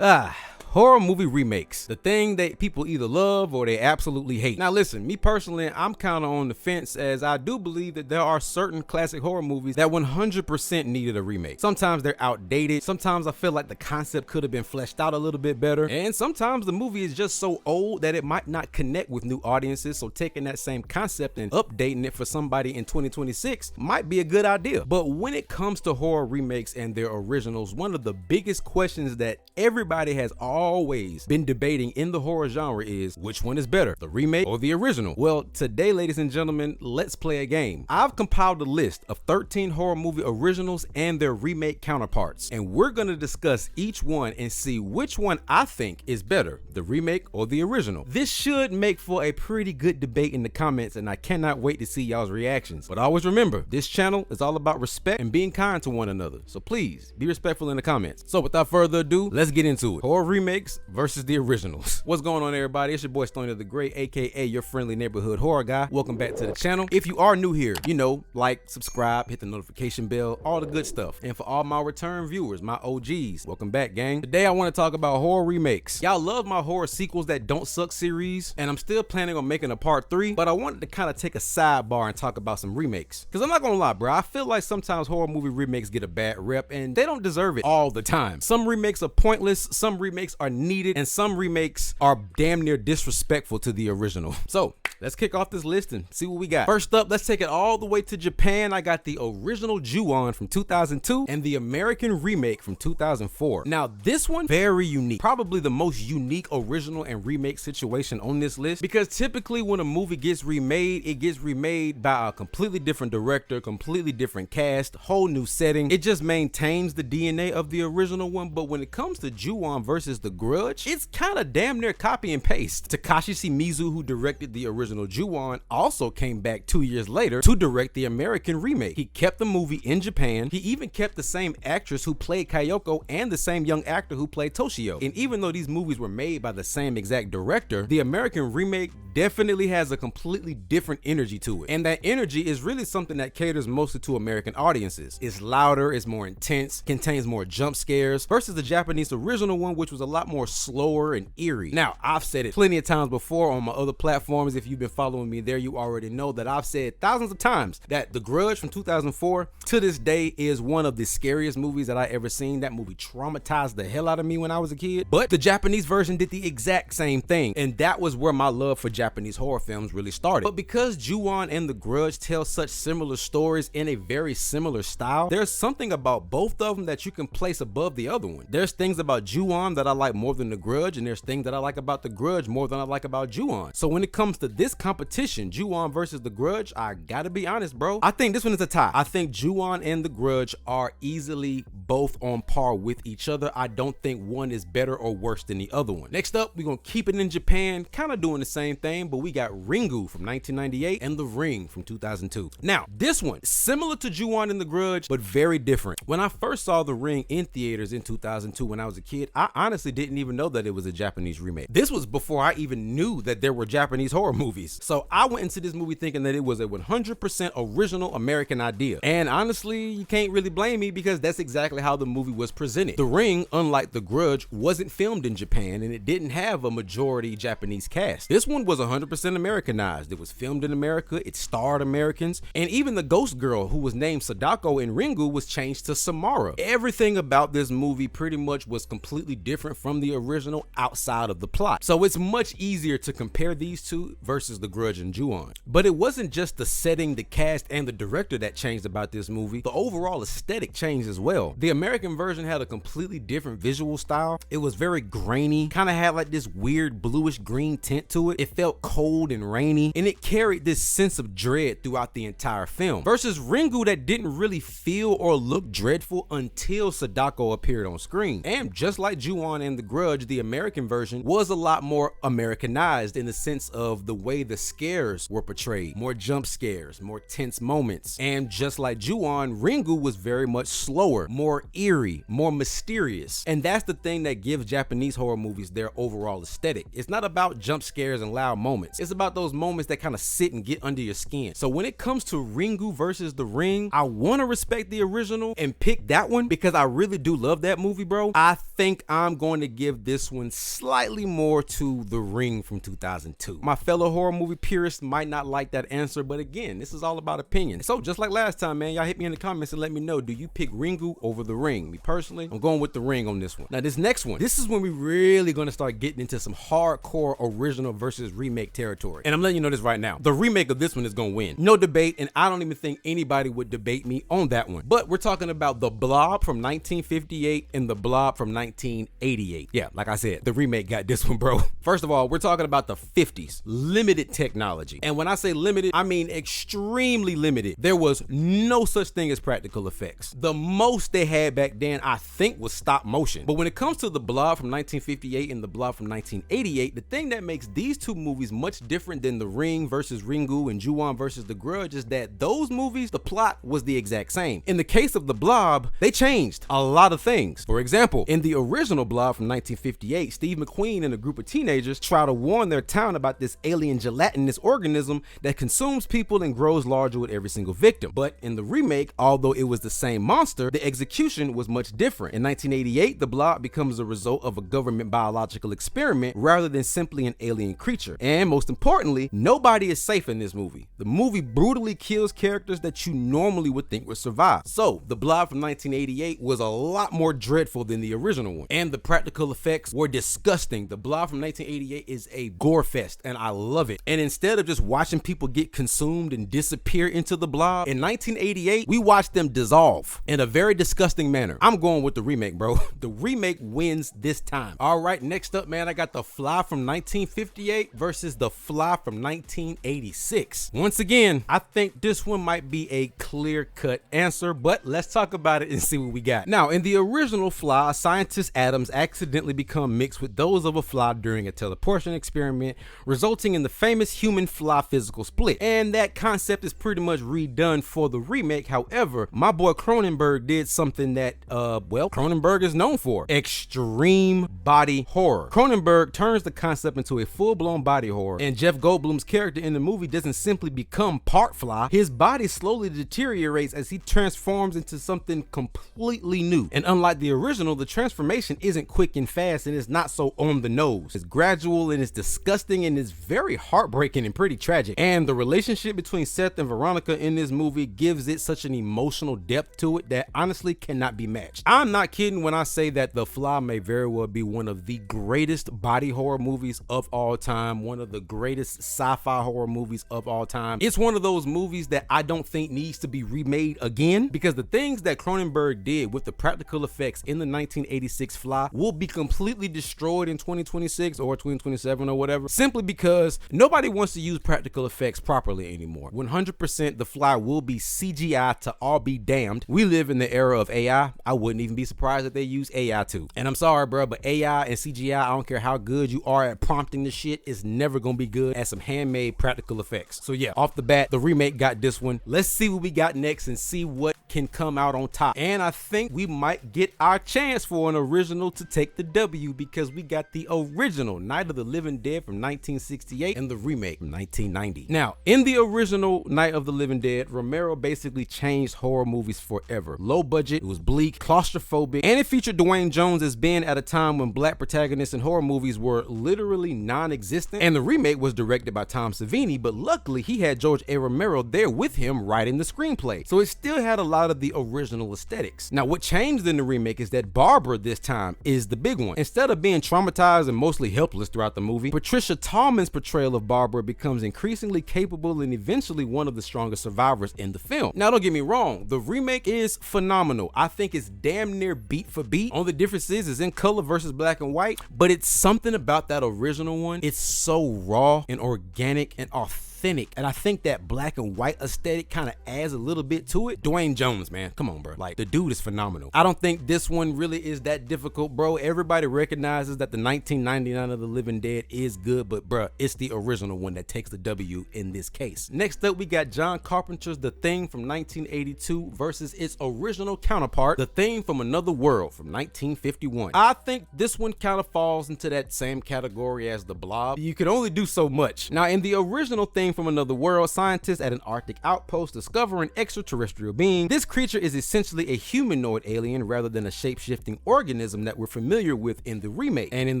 Horror movie remakes, the thing that people either love or they absolutely hate. Now listen, me personally, I'm kind of on the fence, as I do believe that there are certain classic horror movies that 100% needed a remake. Sometimes they're outdated, sometimes I feel like the concept could have been fleshed out a little bit better, and sometimes the movie is just so old that it might not connect with new audiences, so taking that same concept and updating it for somebody in 2026 might be a good idea. But when it comes to horror remakes and their originals, one of the biggest questions that everybody has always been debating in the horror genre is, which one is better, the remake or the original? Well, today, ladies and gentlemen, let's play a game. I've compiled a list of 13 horror movie originals and their remake counterparts, and we're going to discuss each one and see which one I think is better, the remake or the original. This should make for a pretty good debate in the comments, and I cannot wait to see y'all's reactions. But always remember, this channel is all about respect and being kind to one another, so please be respectful in the comments. So without further ado, let's get into it. Horror remakes versus the originals. What's going on, everybody? It's your boy Stoner the Great, aka your friendly neighborhood horror guy. Welcome back to the channel. If you are new here, you know, like, subscribe, hit the notification bell, all the good stuff. And for all my return viewers, my OGs, welcome back, gang. Today I want to talk about horror remakes. Y'all love my horror sequels that don't suck series, and I'm still planning on making a part 3, but I wanted to kind of take a sidebar and talk about some remakes. Because I'm not gonna lie, bro, I feel like sometimes horror movie remakes get a bad rep, and they don't deserve it all the time. Some remakes are pointless, some remakes are needed, and some remakes are damn near disrespectful to the original. So let's kick off this list and see what we got. First up, let's take it all the way to Japan. I got the original Ju-on from 2002 and the American remake from 2004. Now this one, very unique, probably the most unique original and remake situation on this list, because typically when a movie gets remade, it gets remade by a completely different director, completely different cast, whole new setting. It just maintains the DNA of the original one. But when it comes to Ju-on versus the Grudge, it's kind of damn near copy and paste. Takashi Shimizu, who directed the original Ju-on, also came back 2 years later to direct the American remake. He kept the movie in Japan. He even kept the same actress who played Kayoko and the same young actor who played Toshio. And even though these movies were made by the same exact director, the American remake definitely has a completely different energy to it. And that energy is really something that caters mostly to American audiences. It's louder, it's more intense, contains more jump scares, versus the Japanese original one, which was a lot more slower and eerie. Now, I've said it plenty of times before on my other platforms. If you've been following me there, you already know that I've said thousands of times that The Grudge from 2004 to this day is one of the scariest movies that I ever seen. That movie traumatized the hell out of me when I was a kid. But the Japanese version did the exact same thing, and that was where my love for Japanese horror films really started. But because Ju-on and The Grudge tell such similar stories in a very similar style, there's something about both of them that you can place above the other one. There's things about Ju-on that I like more than The Grudge, and there's things that I like about The Grudge more than I like about Ju-on. So when it comes to this competition, Ju-on versus The Grudge, I gotta be honest, bro, I think this one is a tie. I think Ju-on and The Grudge are easily both on par with each other. I don't think one is better or worse than the other one. Next up, we're gonna keep it in Japan, kind of doing the same thing, but we got Ringu from 1998 and The Ring from 2002. Now, this one, similar to Ju-on and The Grudge, but very different. When I first saw The Ring in theaters in 2002 when I was a kid, I honestly didn't even know that it was a Japanese remake. This was before I even knew that there were Japanese horror movies. So I went into this movie thinking that it was a 100% original American idea. And honestly, you can't really blame me, because that's exactly how the movie was presented. The Ring, unlike The Grudge, wasn't filmed in Japan, and it didn't have a majority Japanese cast. This one was 100% Americanized. It was filmed in America, it starred Americans, and even the ghost girl who was named Sadako in Ringu was changed to Samara. Everything about this movie pretty much was completely different from the original outside of the plot. So it's much easier to compare these two versus The Grudge and Ju-on. But it wasn't just the setting, the cast, and the director that changed about this movie. The overall aesthetic changed as well. The American version had a completely different visual style. It was very grainy, kind of had like this weird bluish green tint to it. It felt cold and rainy, and it carried this sense of dread throughout the entire film. Versus Ringu, that didn't really feel or look dreadful until Sadako appeared on screen. And just like Ju-on and The Grudge, the American version was a lot more Americanized in the sense of the way the scares were portrayed. More jump scares, more tense moments. And just like Ju-on, Ju-on, Ringu was very much slower, more eerie, more mysterious. And that's the thing that gives Japanese horror movies their overall aesthetic. It's not about jump scares and loud moments. It's about those moments that kind of sit and get under your skin. So when it comes to Ringu versus The Ring, I want to respect the original and pick that one because I really do love that movie, bro. I think I'm going to give this one slightly more to The Ring from 2002. My fellow horror movie purists might not like that answer, but again, this is all about opinion. So just like last time, man, y'all hit me in the comments and let me know, do you pick Ringu over The Ring? Me personally, I'm going with The Ring on this one. Now this next one, this is when we really gonna start getting into some hardcore original versus remake territory. And I'm letting you know this right now. The remake of this one is gonna win. No debate, and I don't even think anybody would debate me on that one. But we're talking about The Blob from 1958 and The Blob from 1988. Yeah, like I said, the remake got this one, bro. First of all, we're talking about the 50s, limited technology. And when I say limited, I mean extremely limited. There was no such thing as practical effects. The most they had back then, I think, was stop motion. But when it comes to The Blob from 1958 and The Blob from 1988, the thing that makes these two movies much different than The Ring versus Ringu and Ju-on versus The Grudge is that those movies, the plot was the exact same. In the case of The Blob, they changed a lot of things. For example, in the original Blob from 1958, Steve McQueen and a group of teenagers try to warn their town about this alien gelatinous organism that consumes people and grows larger with every single victim. But in the remake, although it was the same monster, the execution was much different. In 1988, the Blob becomes a result of a government biological experiment rather than simply an alien creature. And most importantly, nobody is safe in this movie. The movie brutally kills characters that you normally would think would survive. So the Blob from 1988 was a lot more dreadful than the original one. And the practical effects were disgusting. The Blob from 1988 is a gore fest and I love it. And instead of just watching people get consumed and disappear into the Blob, in 1988, we watched them dissolve in a very disgusting manner. I'm going with the remake, bro. The remake wins this time. All right, next up, man, I got The Fly from 1958 versus The Fly from 1986. Once again, I think this one might be a clear-cut answer, but let's talk about it and see what we got. Now, in the original Fly, scientist atoms accidentally become mixed with those of a fly during a teleportation experiment, resulting in the famous human-fly physical split. And that concept is pretty much redone for the remake. However, my boy Cronenberg did something that, Cronenberg is known for: extreme body horror. Cronenberg turns the concept into a full-blown body horror, and Jeff Goldblum's character in the movie doesn't simply become part fly. His body slowly deteriorates as he transforms into something completely new. And unlike the original, the transformation isn't quick and fast, and it's not so on the nose. It's gradual and it's disgusting and it's very heartbreaking and pretty tragic. And the relationship between Seth and Veronica in this movie gives it such an emotional depth to it that honestly cannot be matched. I'm not kidding when I say that The Fly may very well be one of the greatest body horror movies of all time, one of the greatest sci-fi horror movies of all time. It's one of those movies that I don't think needs to be remade again, because the things that Cronenberg did with the practical effects in the 1986 Fly will be completely destroyed in 2026 or 2027 or whatever, simply because nobody wants to use practical effects properly anymore. 100% The Fly will be CGI to all be damned. We live in the era of AI. I wouldn't even be surprised if they use AI too. And I'm sorry, bro, but AI and CGI, I don't care how good you are at prompting the shit, it's never gonna be good at some handmade practical effects. So yeah, off the bat, the remake got this one. Let's see what we got next and see what can come out on top. And I think we might get our chance for an original to take the W, because we got the original Night of the Living Dead from 1968 and the remake from 1990. Now, in the original Night of the Living Dead, Romero basically changed horror movies forever. Low budget, it was bleak, claustrophobic, and it featured Dwayne Jones as Ben at a time when black protagonists in horror movies were literally non-existent. And the remake was directed by Tom Savini, but luckily he had George A. Romero there with him writing the screenplay, so it still had a lot of the original aesthetics. Now, what changed in the remake is that Barbara this time is the big one. Instead of being traumatized and mostly helpless throughout the movie, Patricia Tallman's portrayal of Barbara becomes increasingly capable and eventually one of the strongest survivors in the film. Now, don't get me wrong, the remake is phenomenal. I think it's damn near beat for beat. Only difference is in color versus black and white, but it's something about that original one. It's so raw and organic and authentic authentic, and I think that black and white aesthetic kind of adds a little bit to it. Dwayne Jones, man, come on, bro. Like, the dude is phenomenal. I don't think this one really is that difficult, bro. Everybody recognizes that the 1999 of the Living Dead is good, but bro, it's the original one that takes the W in this case. Next up, we got John Carpenter's The Thing from 1982 versus its original counterpart, The Thing from Another World from 1951. I think this one kind of falls into that same category as The Blob. You can only do so much. Now, in the original Thing from Another World, scientists at an Arctic outpost discover an extraterrestrial being. This creature is essentially a humanoid alien rather than a shape-shifting organism that we're familiar with in the remake. And in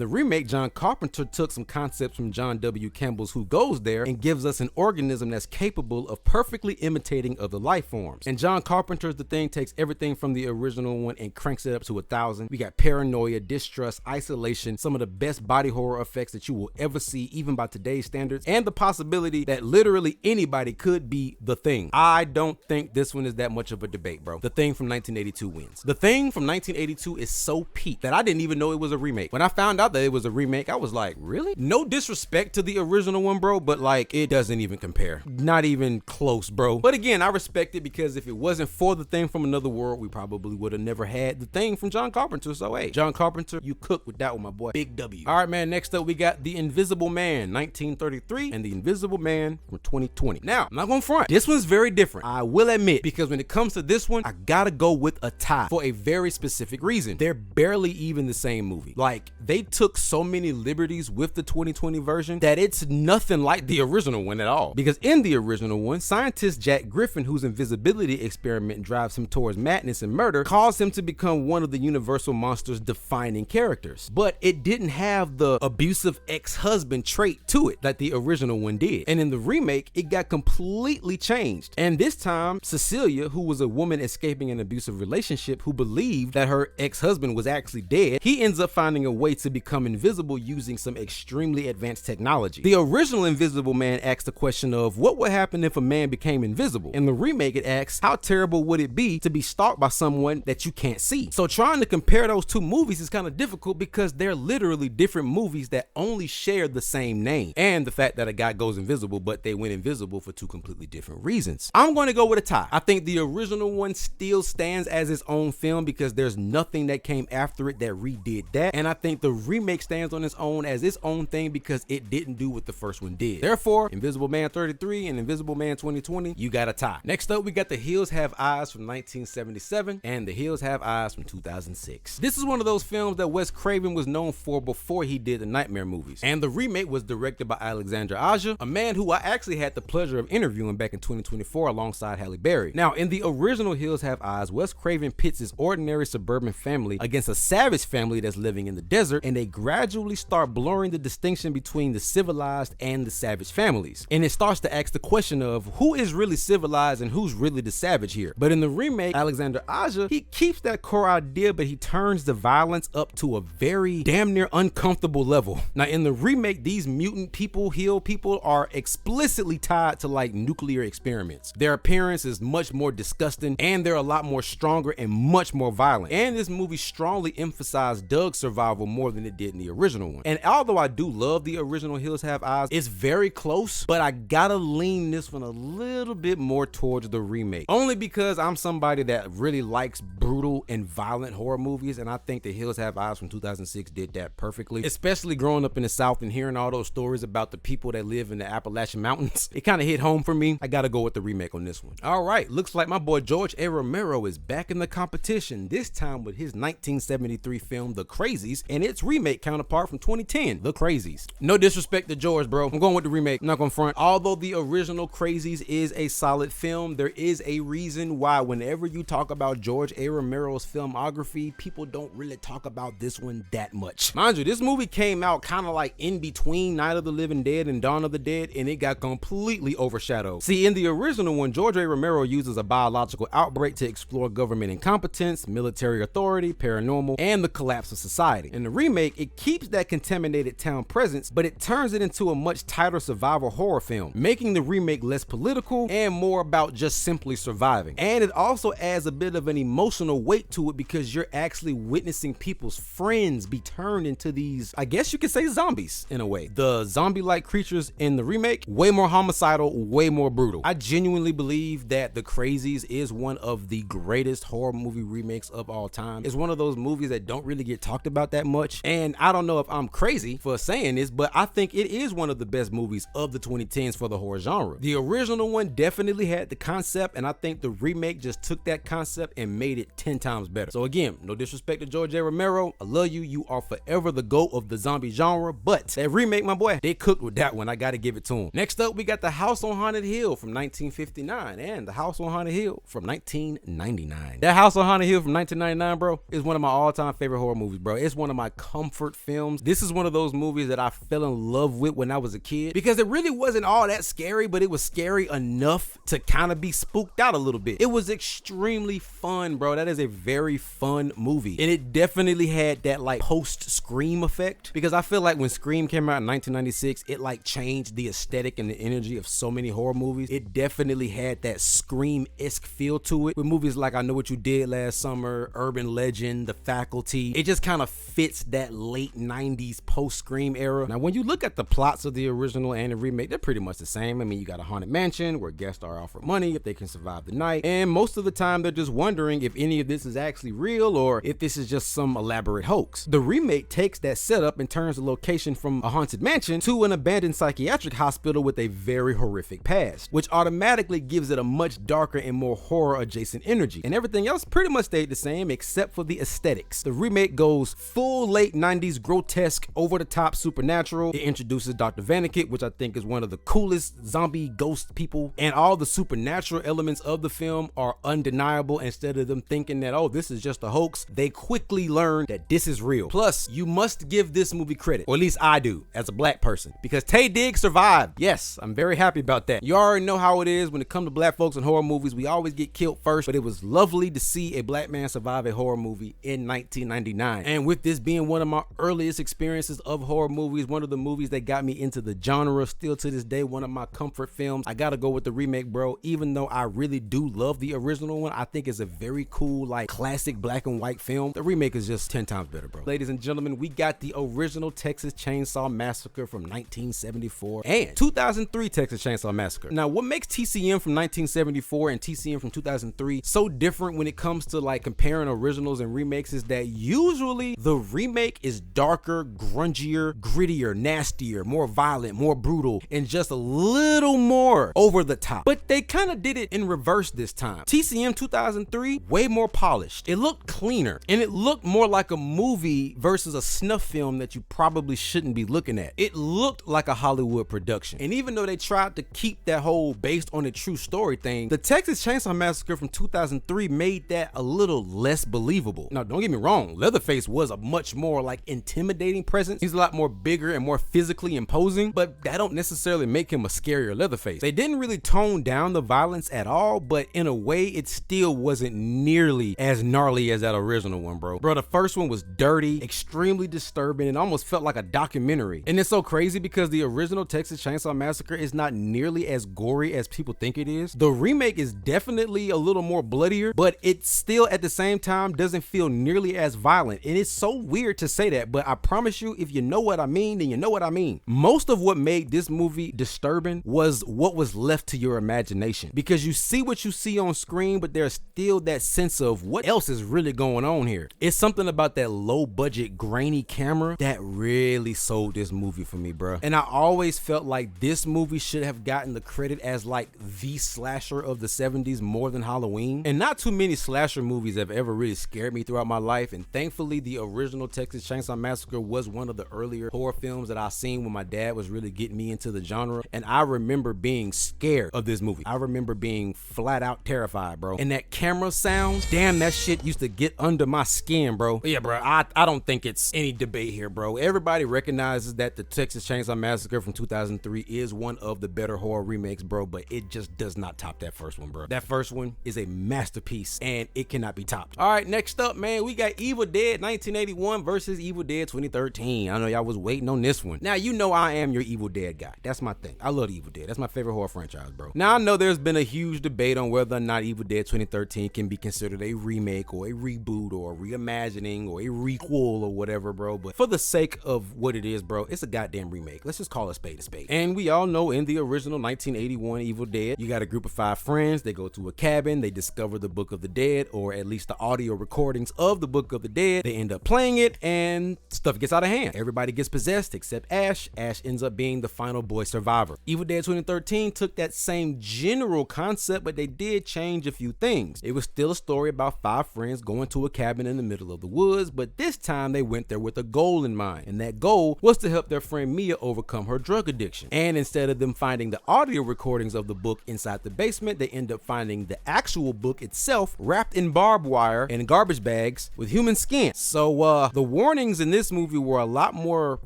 the remake, John Carpenter took some concepts from John W. Campbell's Who Goes There and gives us an organism that's capable of perfectly imitating other life forms. And John Carpenter's The Thing takes everything from the original one and cranks it up to 1,000. We got paranoia, distrust, isolation, some of the best body horror effects that you will ever see, even by today's standards, and the possibility that literally anybody could be The Thing. I don't think this one is that much of a debate, bro. The Thing from 1982 wins. The Thing from 1982 is so peak that I didn't even know it was a remake. When I found out that it was a remake, I was like, really? No disrespect to the original one, bro, but like, it doesn't even compare. Not even close, bro. But again, I respect it because if it wasn't for The Thing from Another World, we probably would have never had The Thing from John Carpenter. So hey, John Carpenter, you cooked with that one, my boy. Big W. All right, man, next up we got The Invisible Man 1933 and The Invisible Man from 2020. Now, I'm not gonna front, this one's very different, I will admit, because when it comes to this one, I gotta go with a tie for a very specific reason. They're barely even the same movie. Like, they took so many liberties with the 2020 version that it's nothing like the original one at all. Because in the original one, scientist Jack Griffin, whose invisibility experiment drives him towards madness and murder, caused him to become one of the Universal Monsters' defining characters. But it didn't have the abusive ex-husband trait to it that the original one did. And in the remake, it got completely changed. And this time, Cecilia, who was a woman escaping an abusive relationship who believed that her ex-husband was actually dead, he ends up finding a way to become invisible using some extremely advanced technology. The original Invisible Man asks the question of what would happen if a man became invisible. In the remake, it asks, how terrible would it be to be stalked by someone that you can't see? So trying to compare those two movies is kind of difficult because they're literally different movies that only share the same name. And the fact that a guy goes invisible, but they went invisible for two completely different reasons. I'm going to go with a tie. I think the original one still stands as its own film because there's nothing that came after it that redid that. And I think the remake stands on its own as its own thing because it didn't do what the first one did. Therefore, Invisible Man 33 and Invisible Man 2020, you got a tie. Next up, we got The Hills Have Eyes from 1977 and The Hills Have Eyes from 2006. This is one of those films that Wes Craven was known for before he did the Nightmare movies. And the remake was directed by Alexander Aja, a man who I actually had the pleasure of interviewing back in 2024 alongside Halle Berry. Now, in the original Hills Have Eyes, Wes Craven pits his ordinary suburban family against a savage family that's living in the desert, and they gradually start blurring the distinction between the civilized and the savage families. And it starts to ask the question of who is really civilized and who's really the savage here. But in the remake, Alexander Aja, he keeps that core idea, but he turns the violence up to a very damn near uncomfortable level. Now, in the remake, these mutant people, hill people, are explicitly tied to like nuclear experiments. Their appearance is much more disgusting, and they're a lot more stronger and much more violent. And this movie strongly emphasized Doug's survival more than it did in the original one. And although I do love the original Hills Have Eyes, it's very close, but I gotta lean this one a little bit more towards the remake. Only because I'm somebody that really likes brutal and violent horror movies, and I think The Hills Have Eyes from 2006 did that perfectly. Especially growing up in the South and hearing all those stories about the people that live in the Appalachian Mountains. It kind of hit home for me. I gotta go with the remake on this one. All right, looks like my boy George A. Romero is back in the competition, this time with his 1973 film The Crazies and its remake counterpart from 2010, The Crazies. No disrespect to George, bro. I'm going with the remake. I'm not gonna front. Although the original Crazies is a solid film, there is a reason why whenever you talk about George A. Romero's filmography, people don't really talk about this one that much. Mind you, this movie came out kind of like in between Night of the Living Dead and Dawn of the Dead, and it got completely overshadowed. See, in the original one, George A. Romero uses a biological outbreak to explore government incompetence, military authority, paranormal, and the collapse of society. In the remake, it keeps that contaminated town presence, but it turns it into a much tighter survival horror film, making the remake less political and more about just simply surviving. And it also adds a bit of an emotional weight to it because you're actually witnessing people's friends be turned into these, I guess you could say, zombies in a way. The zombie-like creatures in the remake way more homicidal, way more brutal. I genuinely believe that The Crazies is one of the greatest horror movie remakes of all time. It's one of those movies that don't really get talked about that much, and I don't know if I'm crazy for saying this, but I think it is one of the best movies of the 2010s for the horror genre. The original one definitely had the concept, and I think the remake just took that concept and made it 10 times better. So again, no disrespect to George A. Romero, I love you, you are forever the GOAT of the zombie genre, but that remake, my boy, they cooked with that one. I gotta give it to him. Next up, we got The House on Haunted Hill from 1959 and The House on Haunted Hill from 1999. That House on Haunted Hill from 1999, bro, is one of my all-time favorite horror movies, bro. It's one of my comfort films. This is one of those movies that I fell in love with when I was a kid because it really wasn't all that scary, but it was scary enough to kind of be spooked out a little bit. It was extremely fun, bro. That is a very fun movie, and it definitely had that like post-Scream effect, because I feel like when Scream came out in 1996, it like changed the aesthetic and the energy of so many horror movies. It definitely had that Scream-esque feel to it with movies like I Know What You Did Last Summer, Urban Legend, The Faculty. It just kind of fits that late 90s post-Scream era. Now, when you look at the plots of the original and the remake, they're pretty much the same. I mean, you got a haunted mansion where guests are offered money if they can survive the night, and most of the time they're just wondering if any of this is actually real or if this is just some elaborate hoax. The remake takes that setup and turns the location from a haunted mansion to an abandoned psychiatric hospital with a very horrific past, which automatically gives it a much darker and more horror adjacent energy, and everything else pretty much stayed the same except for the aesthetics. The remake goes full late 90s grotesque, over the top supernatural. It introduces Dr. Vanekit, which I think is one of the coolest zombie ghost people, and all the supernatural elements of the film are undeniable. Instead of them thinking that, oh, this is just a hoax, they quickly learn that this is real. Plus, you must give this movie credit, or at least I do as a black person, because Taye Diggs survived. Yes, I'm very happy about that. You already know how it is when it comes to black folks in horror movies. We always get killed first, but it was lovely to see a black man survive a horror movie in 1999. And with this being one of my earliest experiences of horror movies, one of the movies that got me into the genre, still to this day one of my comfort films, I gotta go with the remake, bro. Even though I really do love the original one, I think it's a very cool, like, classic black and white film. The remake is just 10 times better, bro. Ladies and gentlemen, we got the original Texas Chainsaw Massacre from 1974 and 2003 Texas Chainsaw Massacre. Now, what makes TCM from 1974 and TCM from 2003 so different when it comes to like comparing originals and remakes is that usually the remake is darker, grungier, grittier, nastier, more violent, more brutal, and just a little more over the top. But they kind of did it in reverse this time. TCM 2003, way more polished. It looked cleaner, and it looked more like a movie versus a snuff film that you probably shouldn't be looking at. It looked like a Hollywood production. And even though they tried to keep that whole based on a true story thing, the Texas Chainsaw Massacre from 2003 made that a little less believable. Now, don't get me wrong, Leatherface was a much more like intimidating presence. He's a lot more bigger and more physically imposing, but that don't necessarily make him a scarier Leatherface. They didn't really tone down the violence at all, but in a way it still wasn't nearly as gnarly as that original one, bro. The first one was dirty, extremely disturbing, and almost felt like a documentary. And it's so crazy because the original Texas Chainsaw Massacre is not nearly as gory as people think it is. The remake is definitely a little more bloodier, but it still at the same time doesn't feel nearly as violent. And it's so weird to say that, but I promise you, if you know what I mean, then you know what I mean. Most of what made this movie disturbing was what was left to your imagination, because you see what you see on screen, but there's still that sense of what else is really going on here. It's something about that low budget grainy camera that really sold this movie for me, bro. And I always felt like this movie should have gotten the credit as like the slasher of the 70s more than Halloween. And not too many slasher movies have ever really scared me throughout my life, and thankfully the original Texas Chainsaw Massacre was one of the earlier horror films that I seen when my dad was really getting me into the genre. And I remember being scared of this movie. I remember being flat out terrified, bro. And that camera sounds, damn, that shit used to get under my skin, bro. But yeah, bro, I don't think it's any debate here, bro. Everybody recognizes that the Texas Chainsaw Massacre from 2003 is one of the better horror remakes, bro, but it just does not top that first one, bro. That first one is a masterpiece and it cannot be topped. All right, next up, man, we got Evil Dead 1981 versus Evil Dead 2013. I know y'all was waiting on this one. Now, you know I am your Evil Dead guy. That's my thing. I love Evil Dead. That's my favorite horror franchise, bro. Now, I know there's been a huge debate on whether or not Evil Dead 2013 can be considered a remake or a reboot or a reimagining or a requel or whatever, bro, but for the sake of what it is, bro, it's a goddamn remake. Let's just call it a spade a spade. And we all know in the original 1981 Evil Dead, you got a group of 5 friends. They go to a cabin, they discover the Book of the Dead, or at least the audio recordings of the Book of the Dead. They end up playing it and stuff gets out of hand. Everybody gets possessed except Ash. Ash ends up being the final boy survivor. Evil Dead 2013 took that same general concept, but they did change a few things. It was still a story about 5 friends going to a cabin in the middle of the woods, but this time they went there with a goal in mind, and that goal was to help their friend Mia overcome her drug addiction. And instead of them finding the audio recordings of the book inside the basement, they end up finding the actual book itself wrapped in barbed wire and garbage bags with human skin. So the warnings in this movie were a lot more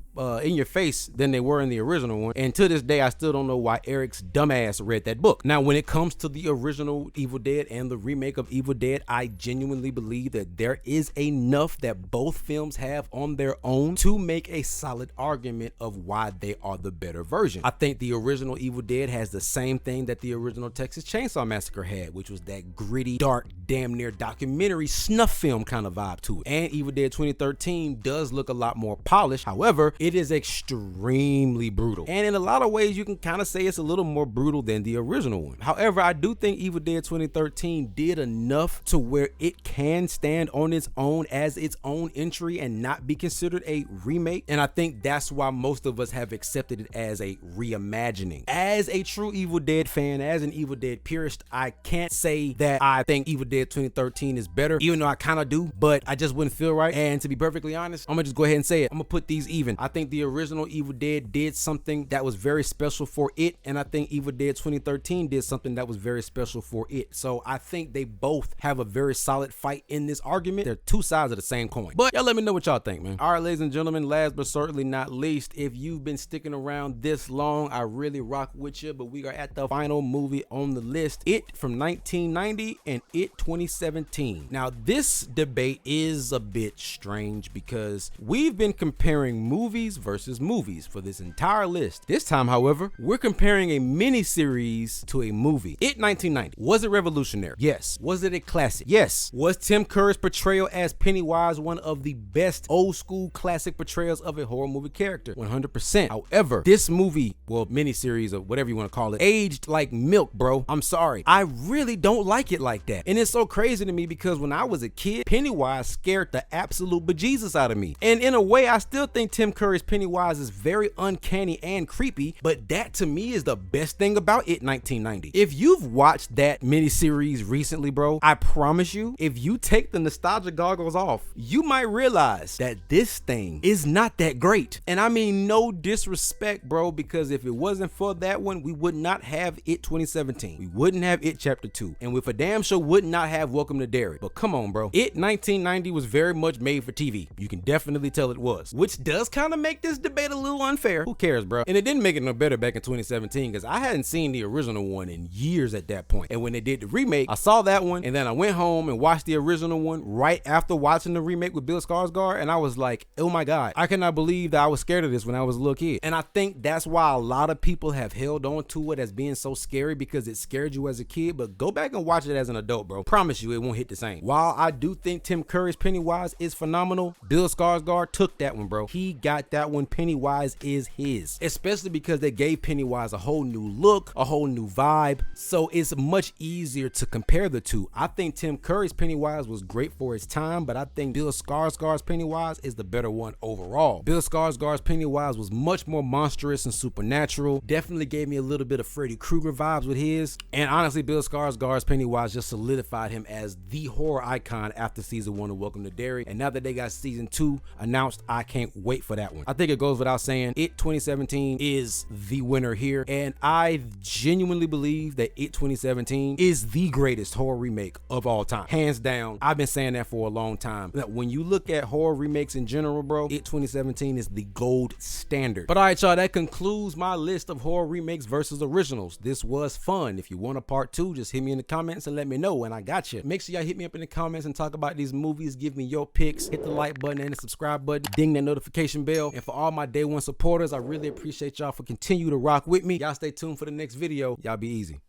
in your face than they were in the original one, and to this day I still don't know why Eric's dumbass read that book. Now, when it comes to the original Evil Dead and the remake of Evil Dead, I genuinely believe that there is enough that both films have on their own to make a solid argument of why they are the better version. I think the original Evil Dead has the same thing that the original Texas Chainsaw Massacre had, which was that gritty, dark, damn near documentary snuff film kind of vibe to it. And Evil Dead 2013 does look a lot more polished. However, it is extremely brutal, and in a lot of ways you can kind of say it's a little more brutal than the original one. However, I do think Evil Dead 2013 did enough to where it can stand on its own as its own entry and not be considered a remake, and I think that's why most of us have accepted it as a reimagining. As a true Evil Dead fan, as an Evil Dead purist, I can't say that I think Evil Dead 2013 is better, even though I kind of do, but I just wouldn't feel right. And to be perfectly honest, I'm gonna just go ahead and say it. I'm gonna put these even. I think the original Evil Dead did something that was very special for it, and I think Evil Dead 2013 did something that was very special for it. So I think they both have a very solid fight in this argument. They're two sides of the same coin. But y'all let me know what y'all think, man. All right, ladies and gentlemen, last but certainly not least, if you've been sticking around this long, I really rock with you, but we are at the final movie on the list, It from 1990 and It 2017. Now, this debate is a bit strange because we've been comparing movies versus movies for this entire list. This time, however, we're comparing a mini-series to a movie. It 1990. Was it revolutionary? Yes. Was it a classic? Yes. Was Tim Curry's portrayal as Pennywise one of the best old school classic portrayals of a horror movie character? 100%. However, this movie, well, mini-series or whatever you want to call it, aged like milk, bro. I'm sorry. I really don't like it like that. And it's so crazy to me because when I was a kid, Pennywise scared the absolute bejesus out of me. And in a way, I still think Tim Curry's Pennywise is very uncanny and creepy, but that to me is the best thing about It 1990. If you've watched that miniseries recently, bro, I promise you, if you take the nostalgia goggles off, you might realize that this thing is not that great. And I mean no disrespect, bro, because if it wasn't for that one, we would not have It 2017. We wouldn't have It Chapter 2. And with a damn sure would not have Welcome to Derry. But come on, bro. It 1990 was very much made for TV. You can definitely tell it was, which does kind of make this debate a little unfair. Who cares, bro? And it didn't make it no better back in 2017 because I hadn't seen the original one in years at that point. And when they did the remake, I saw that one and then I went home and watched the original one right after watching the remake with Bill Skarsgård, and I was like, oh my god, I cannot believe that I was scared of this when I was a little kid. And I think that's why a lot of people have held on to it as being so scary because it scared you as a kid, but go back and watch it as an adult, bro. Promise you it won't hit the same. While I do think Tim Curry's Pennywise is phenomenal, Bill Skarsgård took that one, bro. He got that one. Pennywise is his, especially because they gave Pennywise a whole new look, a whole new vibe, so it's much easier to compare the two. I think Tim Curry's Pennywise was great for its time, but I think Bill Skarsgård's Pennywise is the better one overall. Bill Skarsgård's Pennywise was much more monstrous and supernatural, definitely gave me a little bit of Freddy Krueger vibes with his, and honestly Bill Skarsgård's Pennywise just solidified him as the horror icon after season 1 of Welcome to Derry, and now that they got season 2 announced, I can't wait for that one. I think it goes without saying, It 2017 is the winner here, and I genuinely believe that It 2017 is the greatest horror remake of all time, hands down. I've been saying that for a long time. When you look at horror remakes in general, bro, It 2017 is the gold standard. But all right, y'all, that concludes my list of horror remakes versus originals. This was fun. If you want a part 2, just hit me in the comments and let me know, and I got you. Make sure y'all hit me up in the comments and talk about these movies. Give me your picks. Hit the like button and the subscribe button. Ding that notification bell. And for all my day one supporters, I really appreciate y'all for continue to rock with me. Y'all stay tuned for the next video. Y'all be easy.